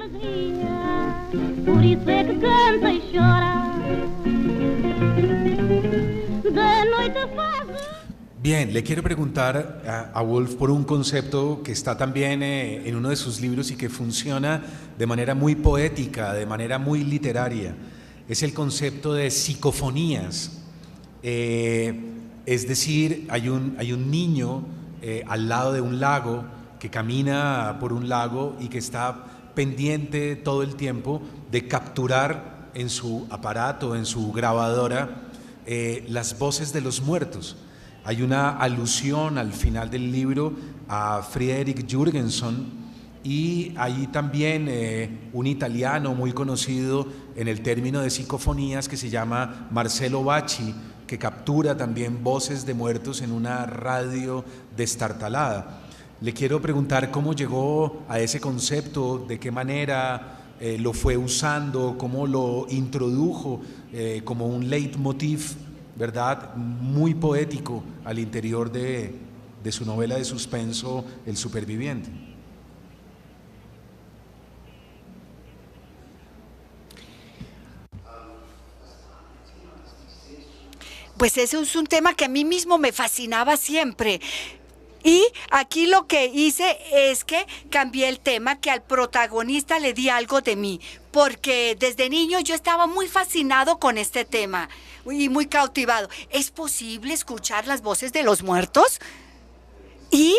Por isso é que canta e chora. De noite faz. Bien, le quiero preguntar a Woolf por un concepto que está también en uno de sus libros y que funciona de manera muy poética, de manera muy literaria. Es el concepto de psicofonías. Es decir, hay un niño al lado de un lago que camina por un lago y que está pendiente todo el tiempo de capturar en su aparato, en su grabadora, las voces de los muertos. Hay una alusión al final del libro a Friedrich Jürgenson y hay también un italiano muy conocido en el término de psicofonías que se llama Marcello Bacci, que captura también voces de muertos en una radio destartalada. Le quiero preguntar cómo llegó a ese concepto, de qué manera lo fue usando, cómo lo introdujo como un leitmotiv, ¿verdad?, muy poético al interior de su novela de suspenso El superviviente. Pues ese es un tema que a mí mismo me fascinaba siempre. Y aquí lo que hice es que cambié el tema, que al protagonista le di algo de mí, porque desde niño yo estaba muy fascinado con este tema y muy cautivado. ¿Es posible escuchar las voces de los muertos? Y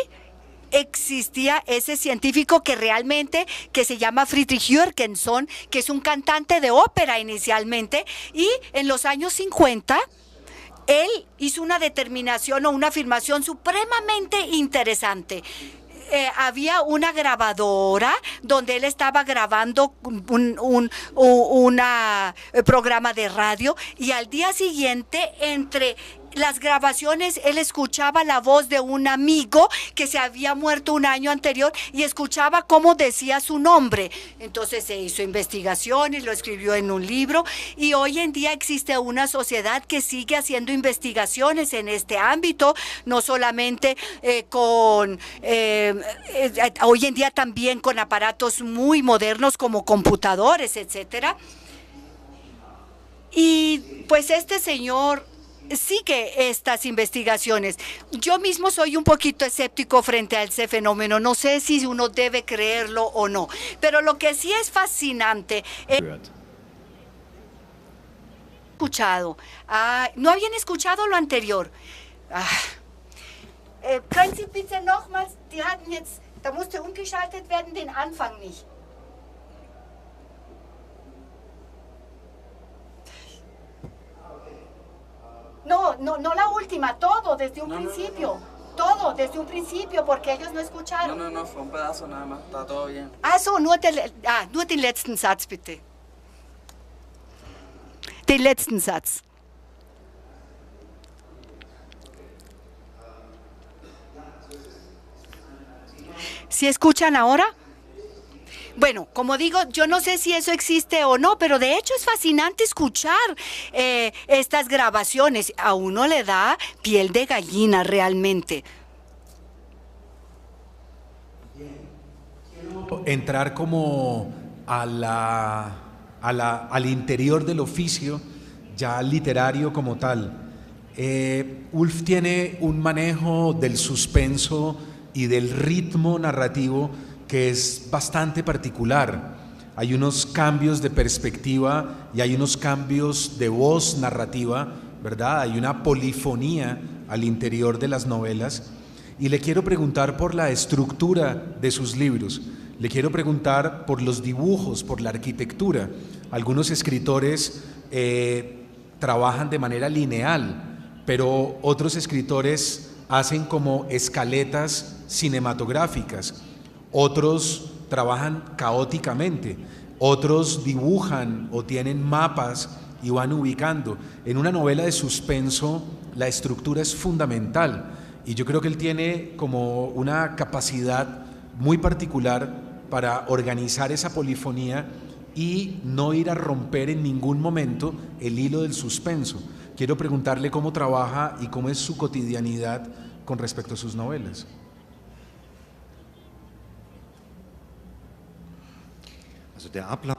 existía ese científico que realmente, que se llama Friedrich Jürgenson, que es un cantante de ópera inicialmente, y en los años 50... él hizo una determinación o una afirmación supremamente interesante. Había una grabadora donde él estaba grabando un programa de radio y al día siguiente, entre las grabaciones, él escuchaba la voz de un amigo que se había muerto un año anterior y escuchaba cómo decía su nombre. Entonces se hizo investigaciones, lo escribió en un libro y hoy en día existe una sociedad que sigue haciendo investigaciones en este ámbito, no solamente hoy en día también con aparatos muy modernos como computadores, etcétera. Y pues este señor sigue estas investigaciones. Yo mismo soy un poquito escéptico frente a ese fenómeno. No sé si uno debe creerlo o no. Pero lo que sí es fascinante es... escuchado. ¿No habían escuchado lo anterior? Können Sie bitte nochmals, die hatten jetzt, da musste umgeschaltet werden, den Anfang nicht. No la última, todo desde un principio. Todo desde un principio, porque ellos no escucharon. No, fue un pedazo nada más, está todo bien. So, nur den letzten Satz, bitte. Den letzten Satz. ¿Sí escuchan ahora? Bueno, como digo, yo no sé si eso existe o no, pero de hecho es fascinante escuchar estas grabaciones. A uno le da piel de gallina realmente. Quiero entrar como al interior del oficio, ya literario como tal. Woolf tiene un manejo del suspenso y del ritmo narrativo que es bastante particular. Hay unos cambios de perspectiva y hay unos cambios de voz narrativa, ¿verdad? Hay una polifonía al interior de las novelas. Y le quiero preguntar por la estructura de sus libros. Le quiero preguntar por los dibujos, por la arquitectura. Algunos escritores trabajan de manera lineal, pero otros escritores hacen como escaletas cinematográficas. Otros trabajan caóticamente, otros dibujan o tienen mapas y van ubicando. En una novela de suspenso la estructura es fundamental y yo creo que él tiene como una capacidad muy particular para organizar esa polifonía y no ir a romper en ningún momento el hilo del suspenso. Quiero preguntarle cómo trabaja y cómo es su cotidianidad con respecto a sus novelas. Also der Ablauf.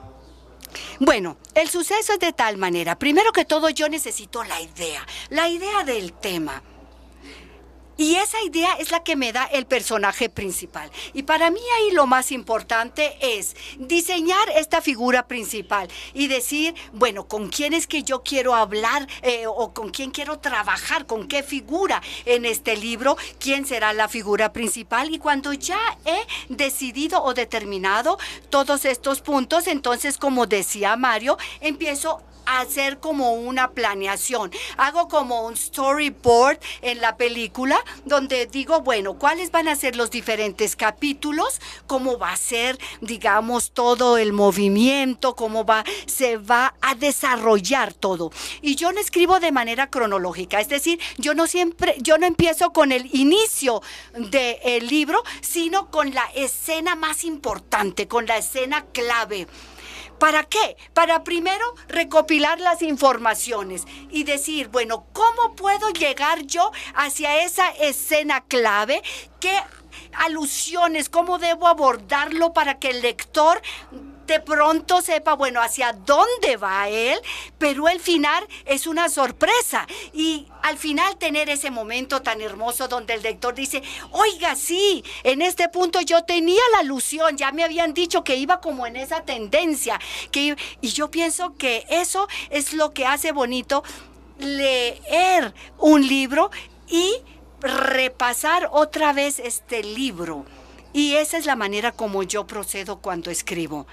Bueno, el suceso es de tal manera. Primero que todo, yo necesito la idea del tema. Y esa idea es la que me da el personaje principal. Y para mí ahí lo más importante es diseñar esta figura principal y decir, bueno, ¿con quién es que yo quiero hablar o con quién quiero trabajar? ¿Con qué figura en este libro? ¿Quién será la figura principal? Y cuando ya he decidido o determinado todos estos puntos, entonces, como decía Mario, empiezo a hacer como una planeación. Hago como un storyboard en la película donde digo, bueno, ¿cuáles van a ser los diferentes capítulos? ¿Cómo va a ser, digamos, todo el movimiento? Se va a desarrollar todo? Y yo no escribo de manera cronológica, es decir, yo no empiezo con el inicio del libro, sino con la escena más importante, con la escena clave. ¿Para qué? Para primero recopilar las informaciones y decir, bueno, ¿cómo puedo llegar yo hacia esa escena clave? ¿Qué alusiones? ¿Cómo debo abordarlo para que el lector de pronto sepa, bueno, hacia dónde va él? Pero el final es una sorpresa. Y al final tener ese momento tan hermoso donde el lector dice, oiga, sí, en este punto yo tenía la alusión, ya me habían dicho que iba como en esa tendencia. Y yo pienso que eso es lo que hace bonito leer un libro y repasar otra vez este libro. Y esa es la manera como yo procedo cuando escribo.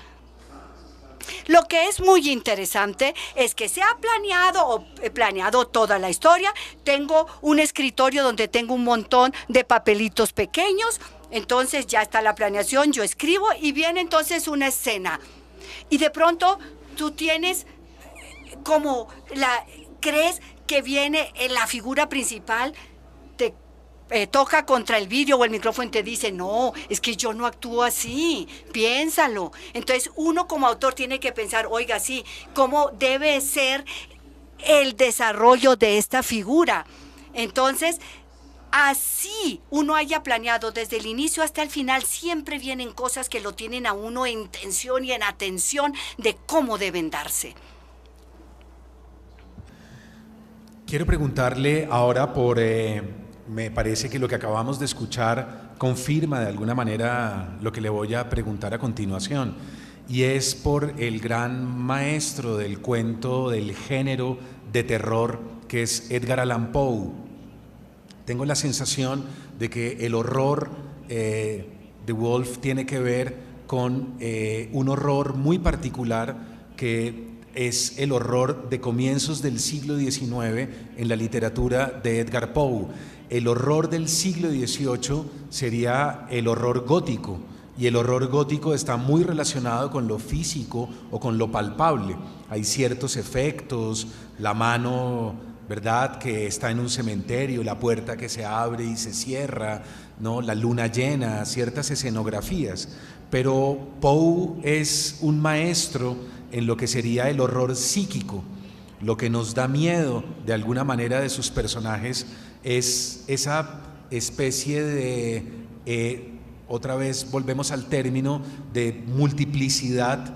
Lo que es muy interesante es que se ha planeado o he planeado toda la historia. Tengo un escritorio donde tengo un montón de papelitos pequeños. Entonces ya está la planeación, yo escribo y viene entonces una escena. Y de pronto tú tienes como crees que viene la figura principal, toca contra el vidrio o el micrófono y te dice, no, es que yo no actúo así, piénsalo. Entonces uno como autor tiene que pensar, oiga, sí, ¿cómo debe ser el desarrollo de esta figura? Entonces, así uno haya planeado desde el inicio hasta el final, siempre vienen cosas que lo tienen a uno en tensión y en atención de cómo deben darse. Quiero preguntarle ahora por... me parece que lo que acabamos de escuchar confirma de alguna manera lo que le voy a preguntar a continuación, y es por el gran maestro del cuento, del género de terror, que es Edgar Allan Poe. Tengo la sensación de que el horror de Wolf tiene que ver con un horror muy particular que es el horror de comienzos del siglo XIX en la literatura de Edgar Poe. El horror del siglo XVIII sería el horror gótico, y el horror gótico está muy relacionado con lo físico o con lo palpable. Hay ciertos efectos, la mano, ¿verdad?, que está en un cementerio, la puerta que se abre y se cierra, ¿no?, la luna llena, ciertas escenografías. Pero Poe es un maestro en lo que sería el horror psíquico. Lo que nos da miedo de alguna manera de sus personajes es esa especie de, otra vez volvemos al término de multiplicidad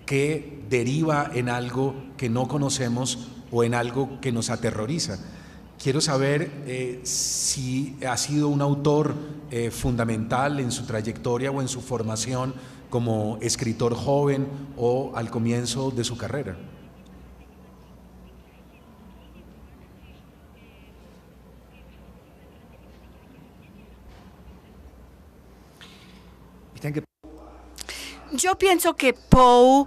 que deriva en algo que no conocemos o en algo que nos aterroriza. Quiero saber si ha sido un autor fundamental en su trayectoria o en su formación como escritor joven o al comienzo de su carrera. Yo pienso que Poe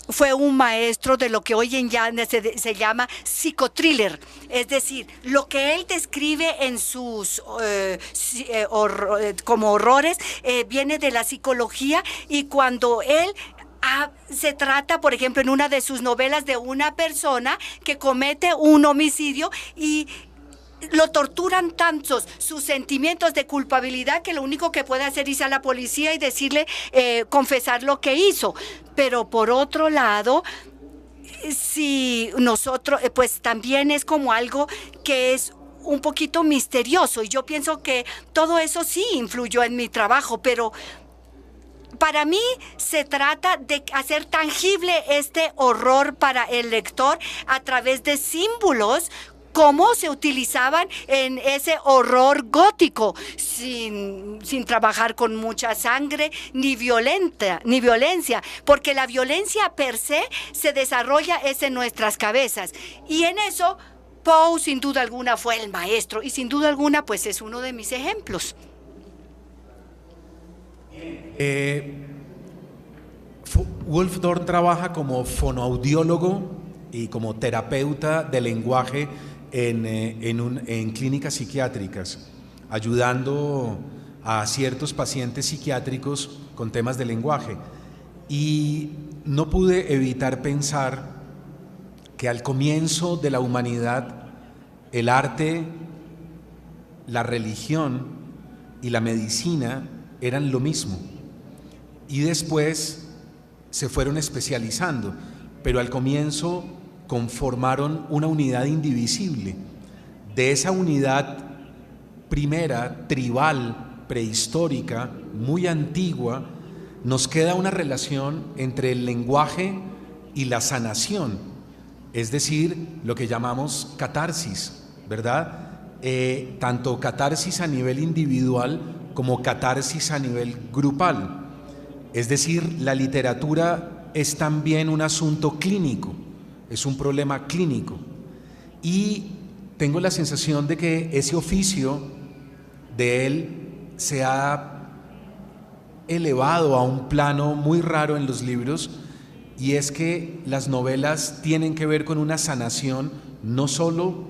fue un maestro de lo que hoy en día se llama psicotriller, es decir, lo que él describe en sus como horrores viene de la psicología, y cuando él se trata, por ejemplo, en una de sus novelas de una persona que comete un homicidio y lo torturan tantos sus sentimientos de culpabilidad que lo único que puede hacer es ir a la policía y decirle, confesar lo que hizo. Pero por otro lado, si nosotros, pues también es como algo que es un poquito misterioso, y yo pienso que todo eso sí influyó en mi trabajo, pero Para mí se trata de hacer tangible este horror para el lector a través de símbolos cómo se utilizaban en ese horror gótico, sin trabajar con mucha sangre ni violencia, porque la violencia per se desarrolla en nuestras cabezas. Y en eso Poe sin duda alguna fue el maestro y sin duda alguna pues es uno de mis ejemplos. Wolf Dorn trabaja como fonoaudiólogo y como terapeuta de lenguaje en clínicas psiquiátricas, ayudando a ciertos pacientes psiquiátricos con temas de lenguaje. Y no pude evitar pensar que al comienzo de la humanidad, el arte, la religión y la medicina eran lo mismo. Y después se fueron especializando, pero al comienzo conformaron una unidad indivisible. De esa unidad primera, tribal, prehistórica, muy antigua, nos queda una relación entre el lenguaje y la sanación, es decir, lo que llamamos catarsis, ¿verdad? Tanto catarsis a nivel individual como catarsis a nivel grupal. Es decir, la literatura es también un asunto clínico, es un problema clínico. Y tengo la sensación de que ese oficio de él se ha elevado a un plano muy raro en los libros, y es que las novelas tienen que ver con una sanación no solo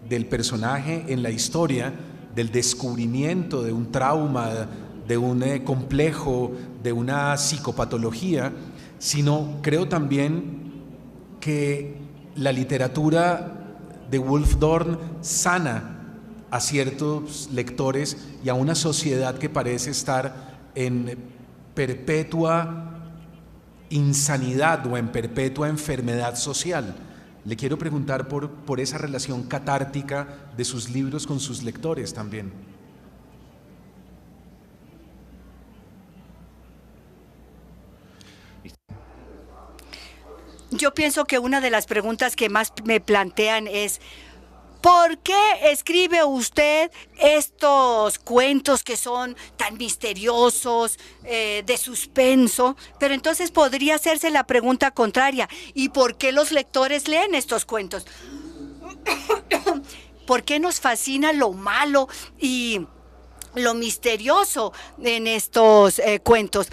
del personaje en la historia, del descubrimiento de un trauma, de un complejo, de una psicopatología, sino creo también que la literatura de Wolf Dorn sana a ciertos lectores y a una sociedad que parece estar en perpetua insanidad o en perpetua enfermedad social. Le quiero preguntar por esa relación catártica de sus libros con sus lectores también. Yo pienso que una de las preguntas que más me plantean es: ¿por qué escribe usted estos cuentos que son tan misteriosos, de suspenso? Pero entonces podría hacerse la pregunta contraria: ¿y por qué los lectores leen estos cuentos? ¿Por qué nos fascina lo malo y lo misterioso en estos cuentos?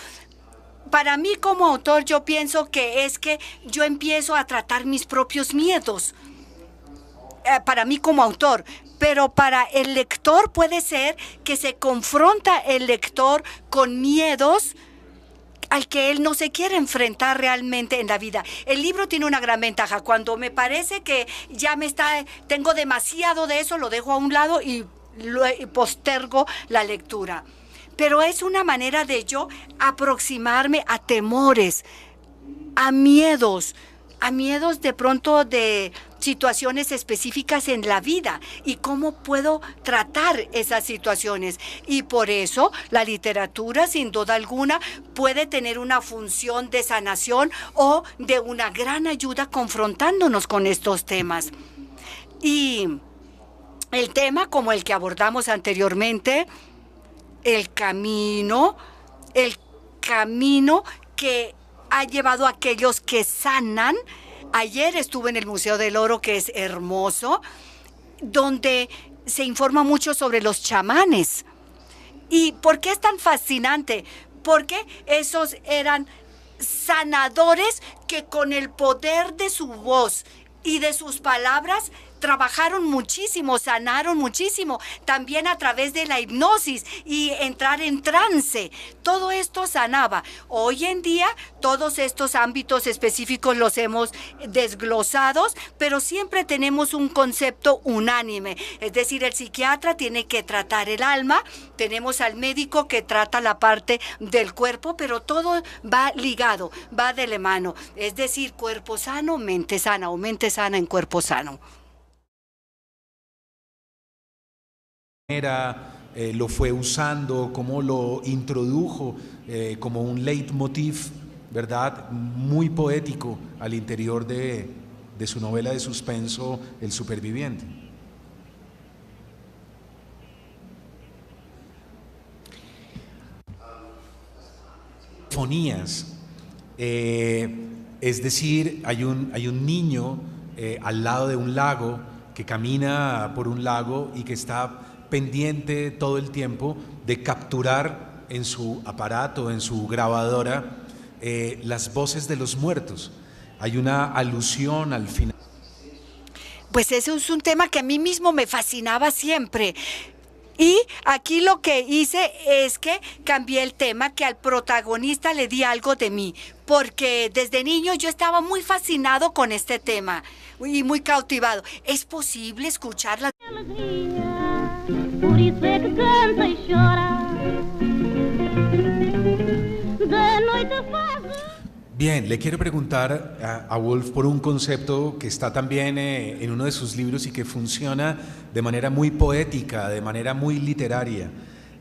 Para mí como autor yo pienso que es que yo empiezo a tratar mis propios miedos. Para mí como autor, pero para el lector puede ser que se confronta el lector con miedos al que él no se quiere enfrentar realmente en la vida. El libro tiene una gran ventaja: cuando me parece que ya tengo demasiado de eso, lo dejo a un lado y postergo la lectura. Pero es una manera de yo aproximarme a temores, a miedos de pronto de situaciones específicas en la vida y cómo puedo tratar esas situaciones. Y por eso la literatura, sin duda alguna, puede tener una función de sanación o de una gran ayuda confrontándonos con estos temas. Y el tema, como el que abordamos anteriormente, el camino que ha llevado a aquellos que sanan. Ayer estuve en el Museo del Oro, que es hermoso, donde se informa mucho sobre los chamanes. ¿Y por qué es tan fascinante? Porque esos eran sanadores que con el poder de su voz y de sus palabras trabajaron muchísimo, sanaron muchísimo, también a través de la hipnosis y entrar en trance. Todo esto sanaba. Hoy en día todos estos ámbitos específicos los hemos desglosados, pero siempre tenemos un concepto unánime. Es decir, el psiquiatra tiene que tratar el alma, tenemos al médico que trata la parte del cuerpo, pero todo va ligado, va de la mano. Es decir, cuerpo sano, mente sana, o mente sana en cuerpo sano. lo fue usando, cómo lo introdujo como un leitmotiv, ¿verdad? Muy poético al interior de su novela de suspenso El superviviente. Fonías, es decir, hay un niño al lado de un lago que camina por un lago y que está pendiente todo el tiempo de capturar en su aparato, en su grabadora, las voces de los muertos. Hay una alusión al final. Pues ese es un tema que a mí mismo me fascinaba siempre. Y aquí lo que hice es que cambié el tema, que al protagonista le di algo de mí, porque desde niño yo estaba muy fascinado con este tema y muy cautivado. ¿Es posible escuchar la alegria, por isso é que canta e chora. De noite faz. Bien, le quiero preguntar a Woolf por un concepto que está también en uno de sus libros y que funciona de manera muy poética, de manera muy literaria.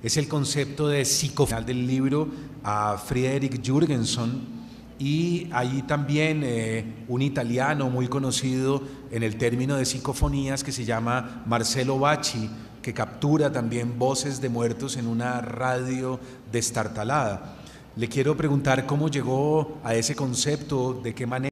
Es el concepto de psicofonía del libro a Friedrich Jürgenson, y ahí también un italiano muy conocido en el término de psicofonías que se llama Marcello Bacci, que captura también voces de muertos en una radio destartalada. Le quiero preguntar cómo llegó a ese concepto, de qué manera.